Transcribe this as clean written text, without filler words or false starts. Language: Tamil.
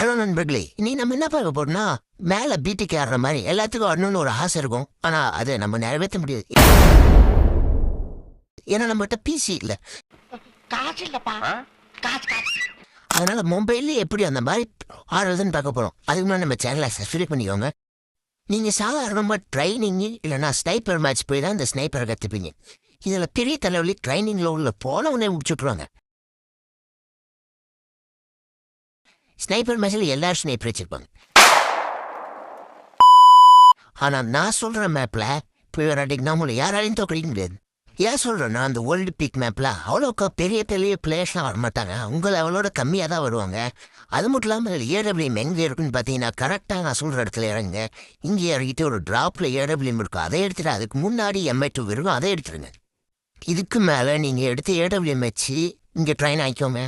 ஹலோ நண்பர்களே, நீ நம்ம என்ன பார்க்க போறோம்னா மேல பீட்டுக்கு ஏறுற மாதிரி எல்லாத்துக்கும் வரணும்னு ஒரு ஆசை இருக்கும். ஆனா அதை நம்ம நிறைவேற்ற முடியாது. ஏன்னா நம்மகிட்ட பிசி இல்ல, காசு இல்லப்பா. காசு காசு. அதனால மொபைல்ல எப்படி அந்த மாதிரி ஆடுறதுன்னு பார்க்க போறோம். அதுக்கு முன்னாடி நம்ம சேனலை சப்ஸ்கிரைப் பண்ணிக்கோங்க. நீங்க சாதாரணமா ட்ரைனிங் இல்லைன்னா ஸ்னைப்பர் மேட்ச் போய் தான் இந்த ஸ்னைப்பரை கற்றுப்பீங்க. இதுல பெரிய தலைவலி ட்ரைனிங்ல உள்ள போனவனே முடிச்சுட்ருவாங்க. ஸ்னைப்பர் மேட்ச்சில் எல்லாரும் ஸ்னைப்பர் வச்சிருப்பாங்க. ஆனால் நான் சொல்கிற மேப்பில் போய் அடிக்கணும் நம்மளை யாராலையும் தோக்கடிக்க முடியாது. ஏன் சொல்கிறேன்னா அந்த வேர்ல்டு பிக் மேப்பில் அவ்வளோக்கா பெரிய பெரிய பிளேயர்ஸ்லாம் வரமாட்டாங்க. உங்களை அவளோட கம்மியாக தான் வருவாங்க. அது மட்டும் இல்லாமல் ஏடபிள்யூஎம் எங்கே இருக்குன்னு பார்த்தீங்கன்னா கரெக்டாக நான் சொல்கிற இடத்துல இறங்க. இங்கே இறங்கிட்டு ஒரு ட்ராப்பில் ஏடபிள்யூஎம் இருக்கும், அதை எடுத்துகிட்டு அதுக்கு முன்னாடி MI2 இருக்கும், அதை எடுத்துருங்க. இதுக்கு மேலே நீங்கள் எடுத்து ஏடபிள்யூஎம் வச்சு இங்கே ட்ரெயின் ஆகிக்கோங்க.